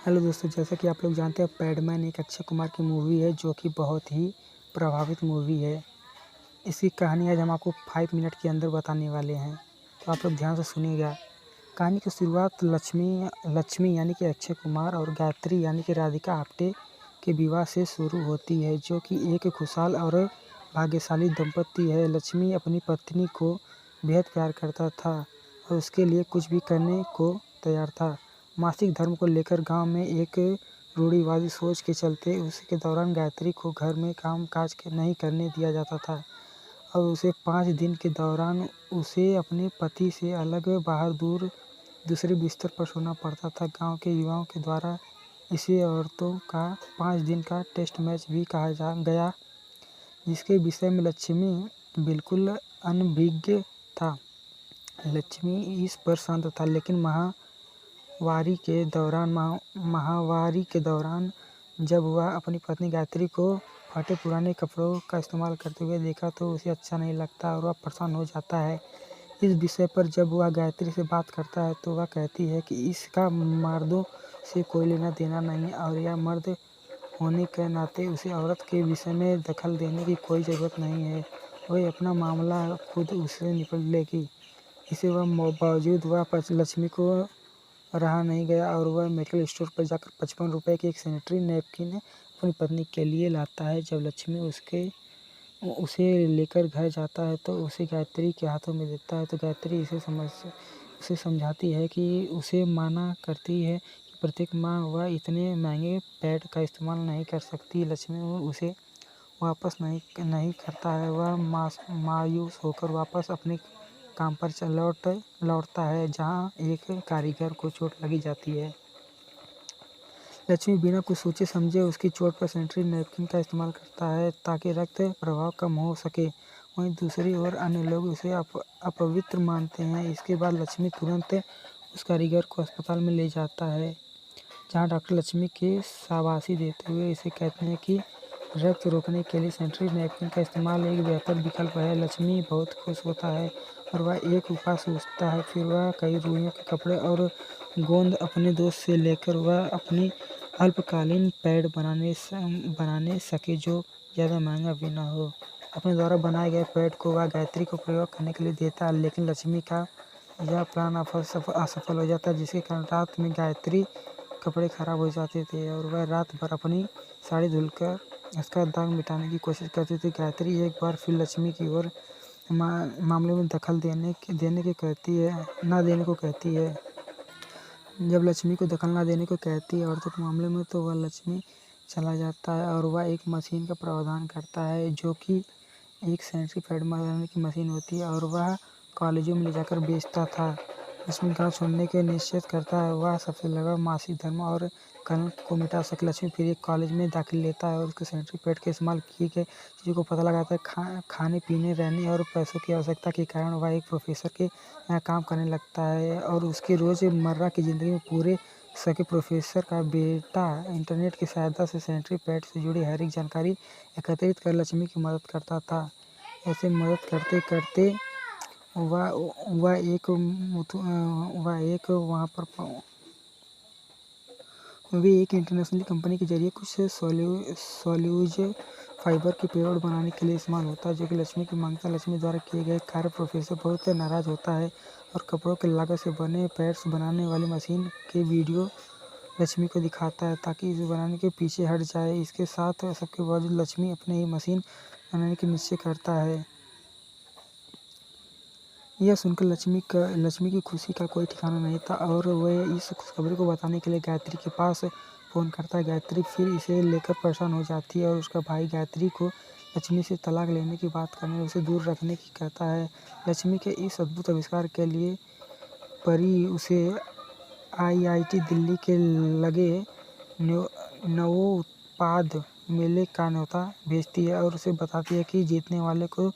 Hello दोस्तों, जैसा कि आप लोग जानते हैं पैडमैन एक अक्षय कुमार की मूवी है जो कि बहुत ही प्रभावित मूवी है। इसकी कहानी आज हम आपको 5 मिनट के अंदर बताने वाले हैं, तो आप लोग ध्यान से सुनिएगा। कहानी की शुरुआत लक्ष्मी यानी कि अक्षय कुमार और गायत्री यानी कि राधिका आप्टे के विवाह से शुरू होती है, जो कि एक खुशहाल और भाग्यशाली दंपति है। लक्ष्मी अपनी पत्नी को बेहद प्यार करता था और उसके लिए कुछ भी करने को तैयार था। मासिक धर्म को लेकर गांव में एक रूढ़िवादी सोच के चलते उसके दौरान गायत्री को घर में काम काज नहीं करने दिया जाता था और उसे 5 दिन के दौरान उसे अपने पति से अलग बाहर दूसरे बिस्तर पर सोना पड़ता था। गांव के युवाओं के द्वारा इसे औरतों का 5 दिन का टेस्ट मैच भी कहा गया, जिसके विषय में लक्ष्मी बिल्कुल अनभिज्ञ था। लक्ष्मी इस पर शांत था, लेकिन माहवारी के दौरान जब वह अपनी पत्नी गायत्री को फटे पुराने कपड़ों का इस्तेमाल करते हुए देखा तो उसे अच्छा नहीं लगता और वह परेशान हो जाता है। इस विषय पर जब वह गायत्री से बात करता है तो वह कहती है कि इसका मर्दों से कोई लेना देना नहीं और यह मर्द होने के नाते उसे औरत के विषय में दखल देने की कोई ज़रूरत नहीं है। वह अपना मामला खुद उससे निपट लेगी। इसे बावजूद वह लक्ष्मी को रहा नहीं गया और वह मेडिकल स्टोर पर जाकर 55 रुपये की एक सैनिटरी नैपकिन अपनी पत्नी के लिए लाता है। जब लक्ष्मी उसे लेकर घर जाता है तो उसे गायत्री के हाथों में देता है, तो गायत्री उसे समझाती है कि उसे मना करती है कि प्रत्येक माह वह इतने महंगे पैड का इस्तेमाल नहीं कर सकती। लक्ष्मी उसे वापस नहीं करता है। वह मायूस होकर वापस अपने काम पर लौटता है, जहाँ एक कारीगर को चोट लगी जाती है। लक्ष्मी बिना कुछ सोचे समझे उसकी चोट पर सैनिटरी नैपकिन का इस्तेमाल करता है ताकि रक्त प्रवाह कम हो सके। वहीं दूसरी ओर अन्य लोग उसे अपवित्र मानते हैं। इसके बाद लक्ष्मी तुरंत उस कारीगर को अस्पताल में ले जाता है, जहाँ डॉक्टर लक्ष्मी के शाबाशी देते हुए इसे कहते हैं कि रक्त रोकने के लिए सैनिटरी नैपकिन का इस्तेमाल एक बेहतर विकल्प है। लक्ष्मी बहुत खुश होता है और वह एक उपाय सोचता है। फिर वह कई रुइयों के कपड़े और गोंद अपने दोस्त से लेकर वह अपनी अल्पकालीन पैड बनाने सके जो ज़्यादा महंगा भी ना हो। अपने द्वारा बनाए गए पैड को वह गायत्री को प्रयोग करने के लिए देता है, लेकिन लक्ष्मी का यह प्लान असफल हो जाता है, जिसके कारण रात में गायत्री कपड़े खराब हो जाते थे और वह रात भर अपनी साड़ी धुलकर उसका दाग मिटाने की कोशिश करती थी। गायत्री एक बार फिर लक्ष्मी की ओर मामले में दखल देने को कहती है। जब लक्ष्मी को दखल न देने को कहती है औरतों के मामले में, तो वह लक्ष्मी चला जाता है और वह एक मशीन का प्रावधान करता है जो कि एक सैनिटरी पैड बनाने की मशीन होती है और वह कॉलेजों में ले जाकर बेचता था। लक्ष्मी गाँव छोड़ने के निश्चय करता है। वह सबसे लगा मासिक धर्म और कलंक को मिटा सके। लक्ष्मी फिर एक कॉलेज में दाखिल लेता है और उसके सैनिटरी पैड के इस्तेमाल किए गए चीज़ों को पता लगाता है। खाने पीने, रहने और पैसों की आवश्यकता के कारण वह एक प्रोफेसर के यहाँ काम करने लगता है और उसकी रोज़मर्रा की ज़िंदगी में पूरे सके प्रोफेसर का बेटा इंटरनेट की सहायता से सैनिटरी पैड से जुड़ी हर एक जानकारी एकत्रित कर लक्ष्मी की मदद करता था। ऐसे मदद करते करते वह एक इंटरनेशनल कंपनी के जरिए कुछ सॉल्यूज फाइबर के पेड़ बनाने के लिए इस्तेमाल होता है, जो कि लक्ष्मी की मांगता। लक्ष्मी द्वारा किए गए कार्य प्रोफेसर बहुत नाराज होता है और कपड़ों के लागत से बने पैड्स बनाने वाली मशीन के वीडियो लक्ष्मी को दिखाता है ताकि इसे बनाने के पीछे हट जाए। इसके साथ सबके बावजूद लक्ष्मी अपने ही मशीन बनाने की निश्चय करता है। यह सुनकर लक्ष्मी की खुशी का कोई ठिकाना नहीं था और वह इस खुशखबरी को बताने के लिए गायत्री के पास फ़ोन करता है। गायत्री फिर इसे लेकर परेशान हो जाती है और उसका भाई गायत्री को लक्ष्मी से तलाक लेने की बात करने, उसे दूर रखने की कहता है। लक्ष्मी के इस अद्भुत आविष्कार के लिए परी उसे IIT दिल्ली के लगे नवोत्पाद मेले का न्योता भेजती है और उसे बताती है कि जीतने वाले को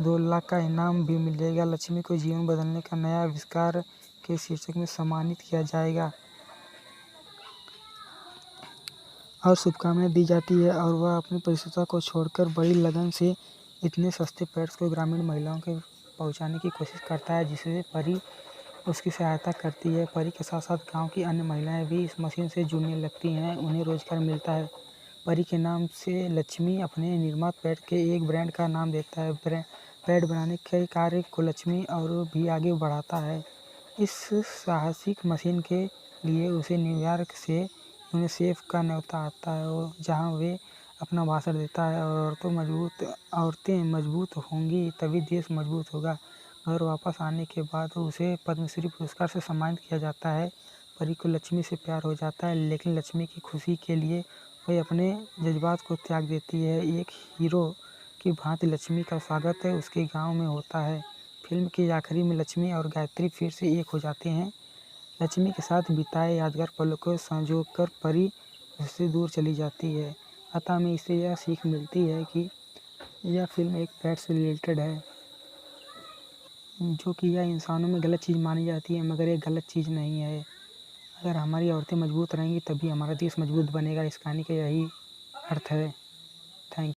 2 लाख का इनाम भी मिलेगा। लक्ष्मी को जीवन बदलने का नया आविष्कार के शीर्षक में सम्मानित किया जाएगा और शुभकामनाएं दी जाती है और वह अपनी परिस्थितियों को छोड़कर बड़ी लगन से इतने सस्ते पैड्स को ग्रामीण महिलाओं के पहुंचाने की कोशिश करता है, जिससे परी उसकी सहायता करती है। परी के साथ साथ गांव की अन्य महिलाएं भी इस मशीन से जुड़ने लगती हैं, उन्हें रोजगार मिलता है। परी के नाम से लक्ष्मी अपने निर्मित पैड के एक ब्रांड का नाम देता है। पैड बनाने के कार्य को लक्ष्मी और भी आगे बढ़ाता है। इस साहसिक मशीन के लिए उसे न्यूयॉर्क से यूनिसेफ का न्योता आता है, जहां वे अपना भाषण देता है और औरतें मजबूत होंगी तभी देश मजबूत होगा। घर वापस आने के बाद उसे पद्मश्री पुरस्कार से सम्मानित किया जाता है। परी को लक्ष्मी से प्यार हो जाता है, लेकिन लक्ष्मी की खुशी के लिए वह अपने जज्बात को त्याग देती है। एक हीरो की भांति लक्ष्मी का स्वागत उसके गांव में होता है। फिल्म के आखिरी में लक्ष्मी और गायत्री फिर से एक हो जाते हैं। लक्ष्मी के साथ बिताए यादगार पलों को संजोकर परी उससे दूर चली जाती है। अतः हमें इससे यह सीख मिलती है कि यह फिल्म एक पेट से रिलेटेड है, जो कि यह इंसानों में गलत चीज़ मानी जाती है, मगर ये गलत चीज़ नहीं है। अगर हमारी औरतें मजबूत रहेंगी तभी हमारा देश मजबूत बनेगा। इस कहानी का यही अर्थ है। थैंक